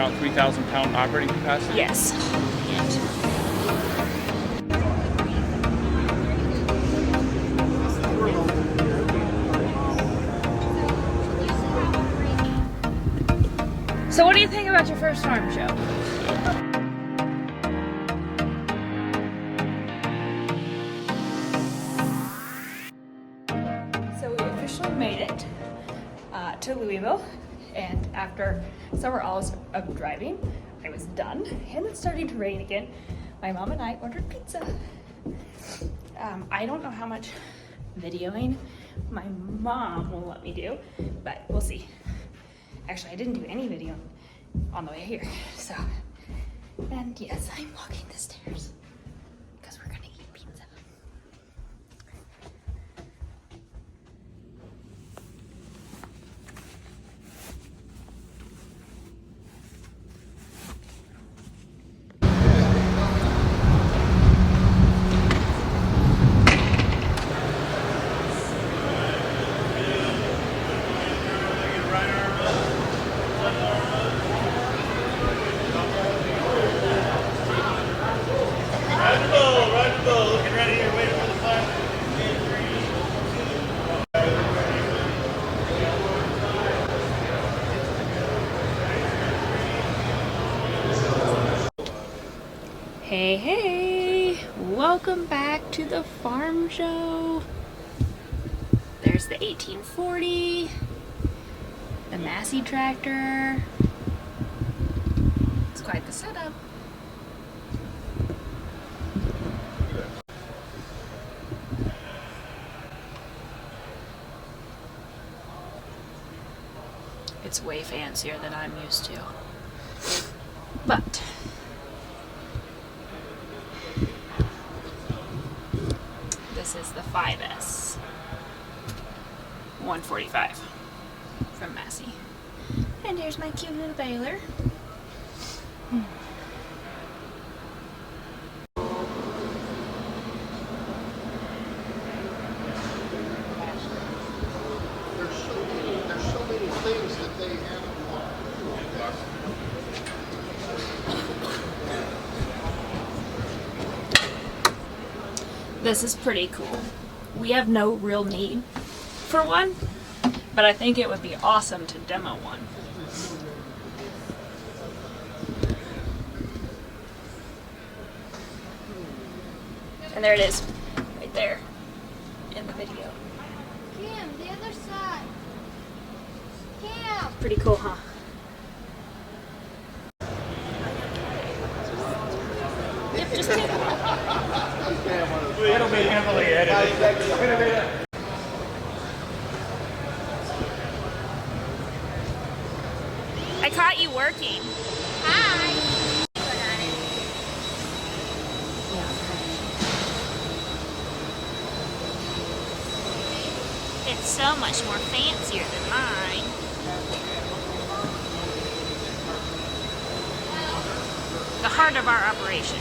around 3,000 pound operating capacity? Yes. So what do you think about your first farm show? So we officially made it to Louisville, and after several hours of driving, I was done, and it's starting to rain again. My mom and I ordered pizza. I don't know how much videoing my mom will let me do, but we'll see. Actually, I didn't do any video on the way here, so. And yes, I'm walking the stairs because we're gonna eat pizza. Hey, hey, welcome back to the farm show. There's the 1840, the Massey tractor. It's quite the setup. It's way fancier than I'm used to. But this is the 5S 145 from Massey. And here's my cute little baler. There's so many things that they have. This is pretty cool. We have no real need for one, but I think it would be awesome to demo one. And there it is, right there in the video. Cam, the other side. Cam. Pretty cool, huh? Yep, just two. It'll be heavily edited. I caught you working. Hi. It's so much more fancier than mine. The heart of our operation.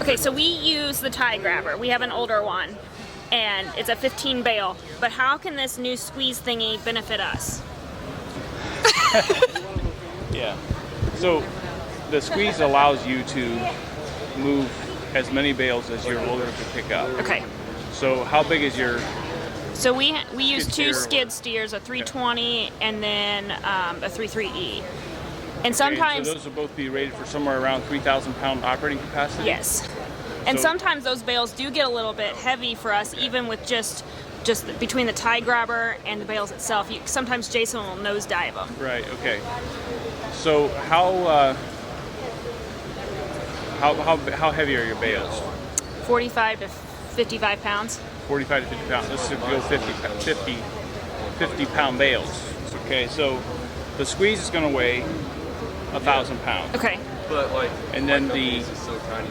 Okay, so we use the tie grabber. We have an older one, and it's a 15 bale. But how can this new squeeze thingy benefit us? Yeah. So the squeeze allows you to move as many bales as your loader can pick up. Okay. So how big is your? So we use two steer. skid steers, a 320 and then a 33E. And Okay, sometimes, so those will both be rated for somewhere around 3,000 pound operating capacity? yes. And So- sometimes those bales do get a little bit heavy for us, even with just between the tie grabber and the bales itself. Sometimes Jason will nosedive them. Right, okay. So how heavy are your bales? 45 to 55 pounds. 45 to 50 pounds. This should go 50 pound bales. Okay, so the squeeze is going to weigh 1,000 pounds. Okay. But like, And then my the company is so tiny.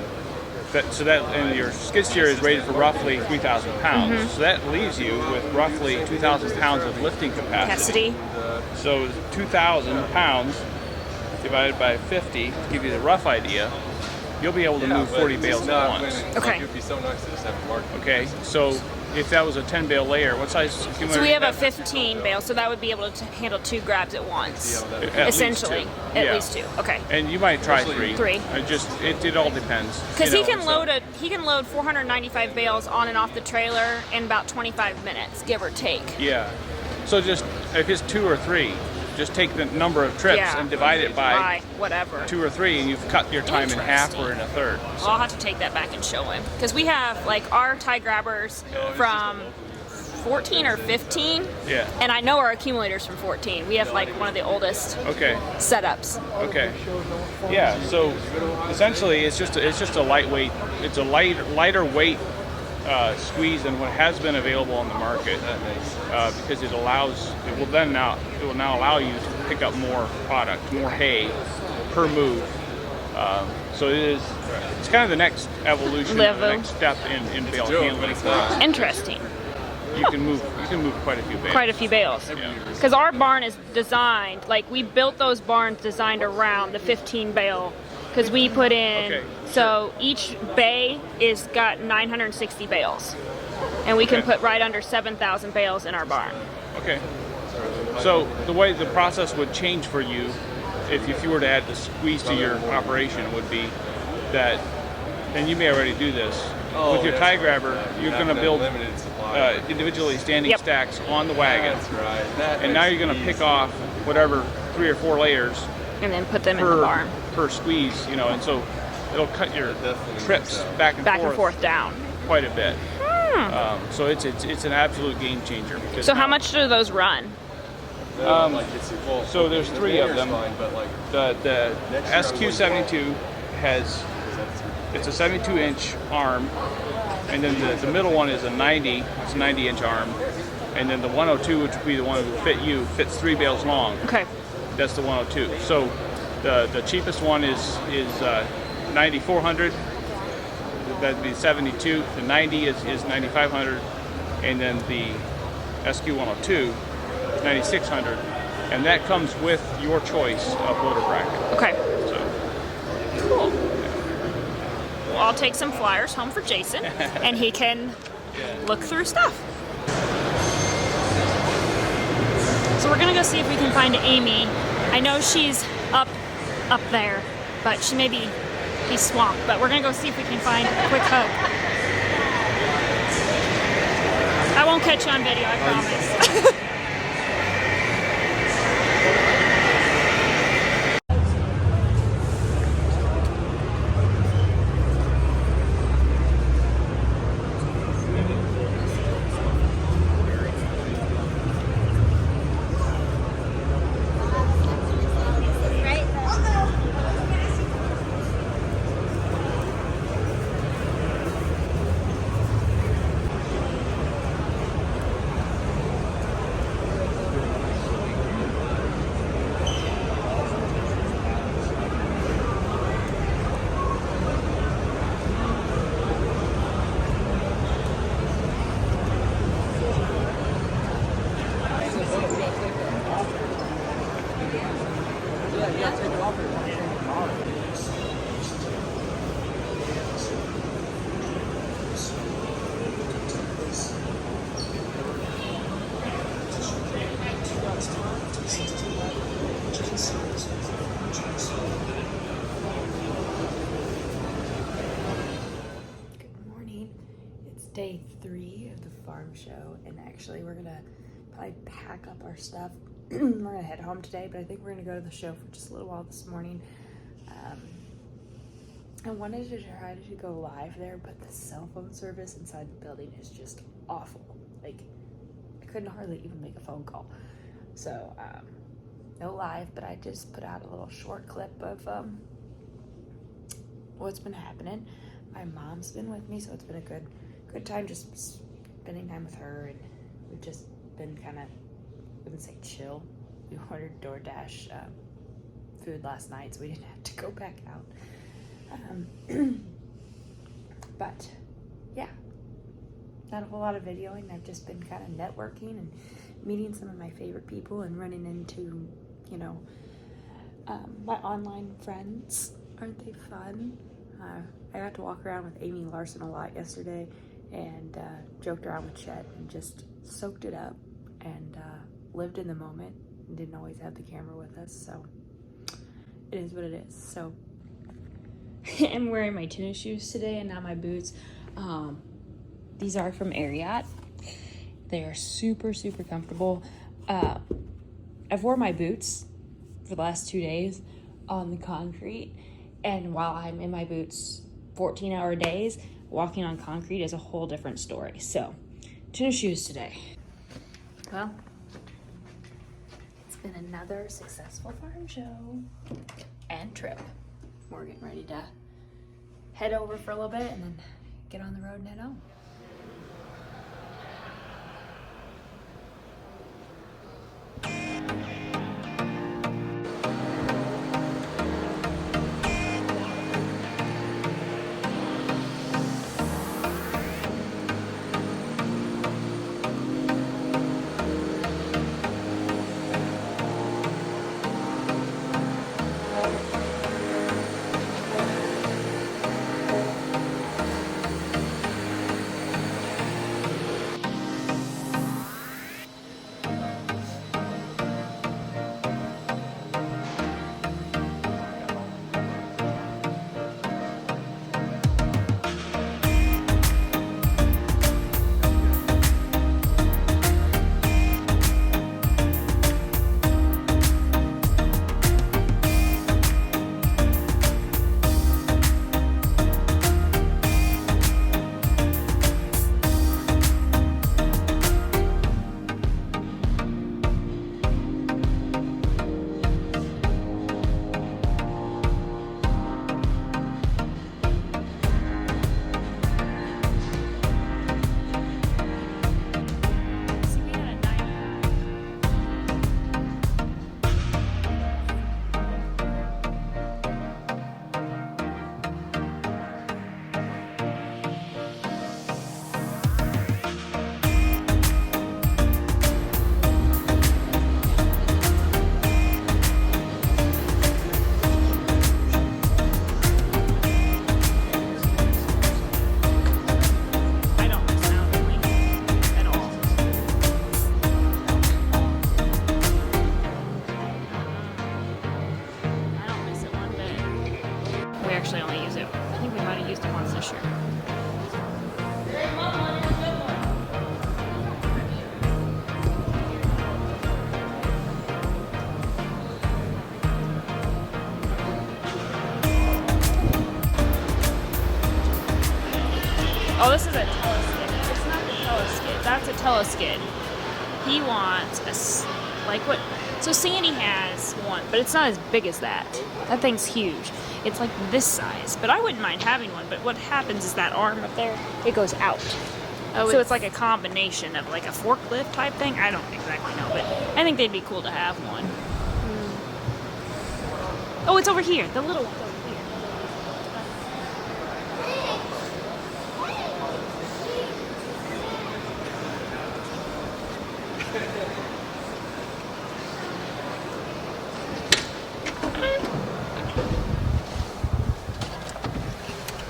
and your skid steer is rated for roughly 3,000 pounds. So that leaves you with roughly 2,000 pounds of lifting capacity. So 2,000 pounds divided by 50 to give you the rough idea. You'll be able to move 40 bales at once. Okay. It would be so nice to just have a market. Okay, so if that was a 10 bale layer, what size accumulator? So we have do a you 15 bale, so that would be able to handle 2 grabs at once. At Essentially, least two. at Yeah. least 2. Okay. And you might try 3. Three. It all depends. Because you he know, can so- he can load 495 bales on and off the trailer in about 25 minutes, give or take. Yeah. So just if it's 2 or 3, just take the number of trips Yeah. and divide it by whatever. 2 or 3, and you've cut your time in half or in a third. Well, I'll have to take that back and show him because we have like our tie grabbers from 14 or 15. Yeah. And I know our accumulators from 14. We have like one of the oldest Okay. setups. Okay. Yeah. So essentially, it's just a lightweight. It's a lighter weight squeeze than what has been available on the market because it will now allow you to pick up more product, more hay per move. So it's kind of the next evolution, the next step in bale handling. Interesting. You can move quite a few bales. Quite a few bales. Because our barn is designed, like we built those barns designed around the 15 bale. Because we put in, so each bay is got 960 bales. And we can put right under 7,000 bales in our barn. Okay. So the way the process would change for you if you were to add the squeeze to your operation would be that, and you may already do this, with your tie grabber, you're going to build individually standing stacks on the wagon. That's right. And now you're going to pick off whatever 3 or 4 layers And then put them in the barn. per squeeze, and so it'll cut your trips back and forth down quite a bit. So it's an absolute game changer. So how much do those run? So there's 3 of them. The SQ72 it's a 72-inch arm, and then the middle one is a 90-inch arm, and then the 102, which would be the one that would fits 3 bales long. Okay. That's the 102. So the cheapest one is 9,400. That'd be 72. The 90 is 9,500, and then the SQ102 is 9,600, and that comes with your choice of loader bracket. Okay. So cool. Well, I'll take some flyers home for Jason, and he can look through stuff. So we're gonna go see if we can find Amy. I know she's up there, but she may be swamped. But we're gonna go see if we can find a quick hug. I won't catch you on video, I promise. Day 3 of the farm show, and actually we're gonna probably pack up our stuff. We're gonna head home today, but I think we're gonna go to the show for just a little while this morning. I wanted to try to go live there, but the cell phone service inside the building is just awful. Like, I couldn't hardly even make a phone call. So no live, but I just put out a little short clip of what's been happening. My mom's been with me, so it's been a good time just spending time with her, and we've just been kind of, I wouldn't say chill. We ordered DoorDash food last night, so we didn't have to go back out. But yeah, not a whole lot of videoing. I've just been kind of networking and meeting some of my favorite people and running into, you know, my online friends. Aren't they fun? I got to walk around with Amy Larson a lot yesterday and joked around with Chet and just soaked it up and lived in the moment and didn't always have the camera with us, so it is what it is. So I'm wearing my tennis shoes today and not my boots. These are from Ariat. They are super, super comfortable. I've worn my boots for the last 2 days on the concrete, and while I'm in my boots 14-hour days, walking on concrete is a whole different story. So, tennis shoes today. Well, it's been another successful farm show and trip. We're getting ready to head over for a little bit and then get on the road and head home. Actually only use it. I think we might have used it once this year. Oh, this is a teleskid. It's not the teleskid. That's a teleskid. He wants like what? So Sandy has one, but it's not as big as that. That thing's huge. It's like this size, but I wouldn't mind having one. But what happens is that arm up there, it goes out. Oh, so it's like a combination of like a forklift type thing. I don't exactly know, but I think they'd be cool to have one. Oh, it's over here. The little one's over here.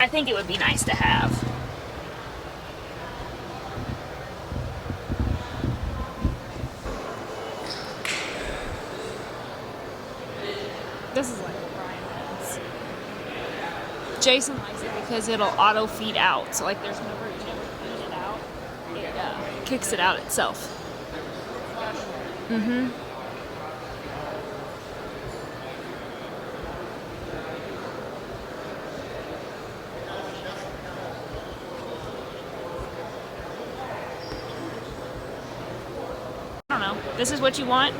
I think it would be nice to have. This is like what Brian has. Jason likes it because it'll auto feed out. So like there's whenever you feed it out, it kicks it out itself. Mm-hmm. I don't know. This is what you want?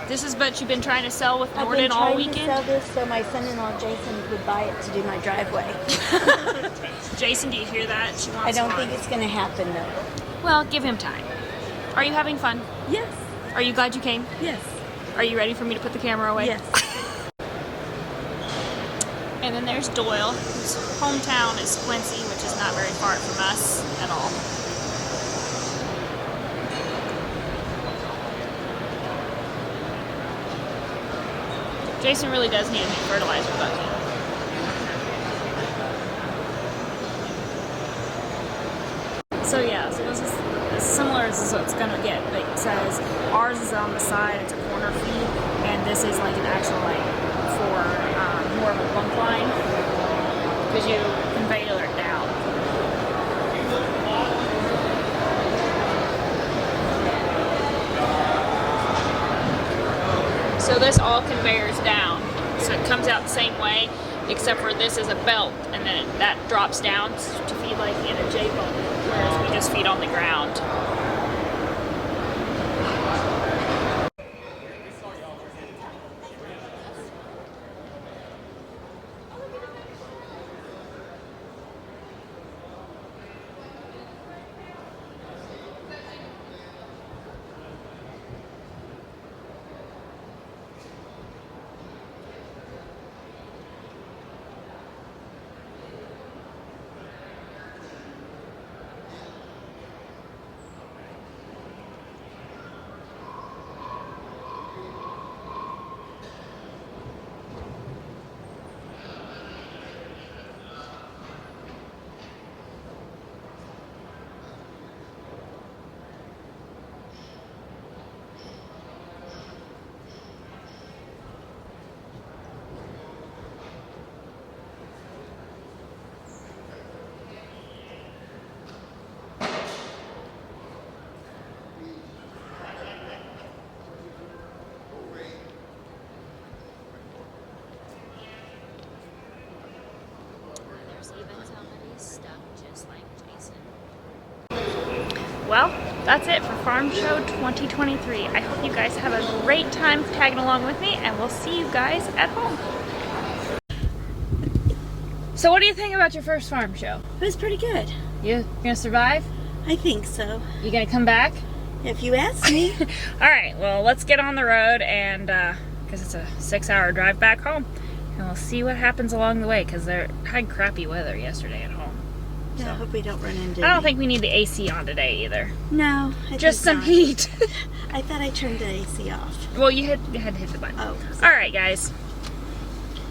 This is what you've been trying to sell with Norden all weekend? I've been trying to sell this so my son-in-law Jason would buy it to do my driveway. Jason, do you hear that? She wants I don't one. think it's going to happen though. Well, give him time. Are you having fun? Yes. Are you glad you came? Yes. Are you ready for me to put the camera away? Yes. And then there's Doyle, who's hometown is Quincy, which is not very far from us at all. Jason really does need a new fertilizer bucket. So yeah, so this is as similar as what it's gonna get, but it says ours is on the side, it's a corner feed, and this is like an actual like for more of a bump line, because you can baler it down. So this all conveyors down, so it comes out the same way, except for this is a belt, and then that drops down to feed like in a J boat, whereas we just feed on the ground. Well, that's it for Farm Show 2023. I hope you guys have a great time tagging along with me, and we'll see you guys at home. So what do you think about your first farm show? It was pretty good. You gonna survive? I think so. You gonna come back? If you ask me. All right, well, let's get on the road, and because it's a 6-hour drive back home, and we'll see what happens along the way, because they had crappy weather yesterday at home. Yeah, So I hope we don't run into I don't think we need the AC on today either. No, I Just think some not. heat. I thought I turned the AC off. Well, you had to hit the button. Oh. All right, guys.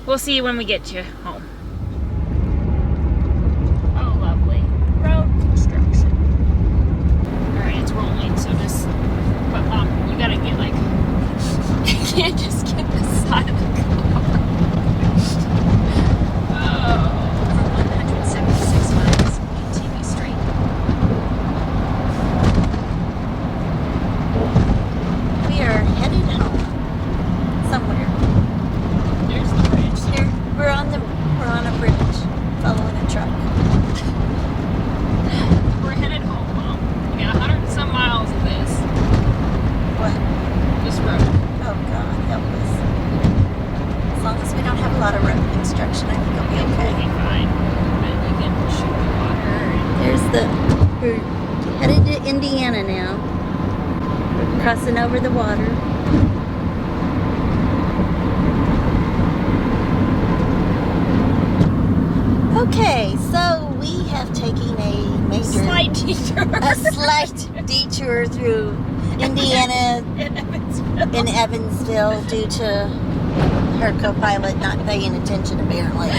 We'll see you when we get you home. Oh, lovely. Road construction. All right, it's rolling, so just, but you gotta get like, you can't just get the side of the car. Oh. For 176 miles, continue straight. We are headed home. Somewhere. There's the bridge. Here, we're on a bridge, following a truck. We're headed home, Mom. We got 100 and some miles of this. What? This road. Oh God, help us. As long as we don't have a lot of road construction, I think it'll be okay. We'll be fine. But you can shoot the water. We're headed to Indiana now. We're crossing over the water. Okay, so we have taken a major, Slight detour. a slight detour through Indiana in Evansville due to her co-pilot not paying attention apparently.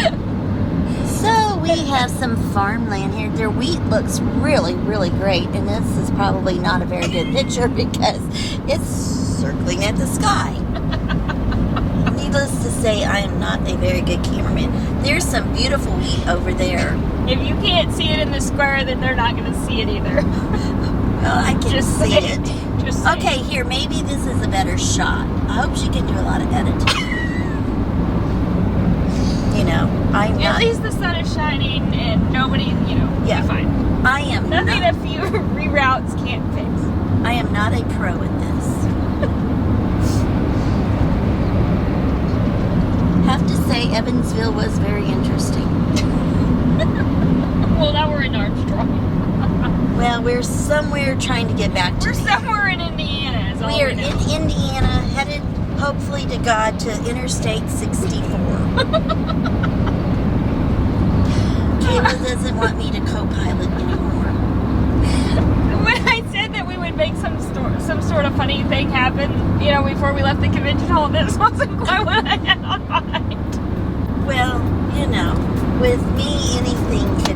So we have some farmland here. Their wheat looks really, really great, and this is probably not a very good picture because it's circling at the sky. Needless to say, I am not a very good cameraman. There's some beautiful wheat over there. If you can't see it in the square, then they're not going to see it either. Well, I can Just see saying. it. Just saying. Okay, here, maybe this is a better shot. I hope she can do a lot of editing. You know, I'm At not. least the sun is shining and nobody, Yeah. be fine. I am Nothing not. a few reroutes can't fix. I am not a pro at this. Have to say, Evansville was very interesting. Well, now we're in Armstrong. Well, we're somewhere trying to get back to. We're somewhere in Indiana. Is all We are we know. in Indiana, headed hopefully to God to Interstate 64. Kayla doesn't want me to co-pilot anymore. When I said that we would make some sort of funny thing happen, you know, before we left the convention hall, this wasn't quite what I had on mind. Well, you know, with me, anything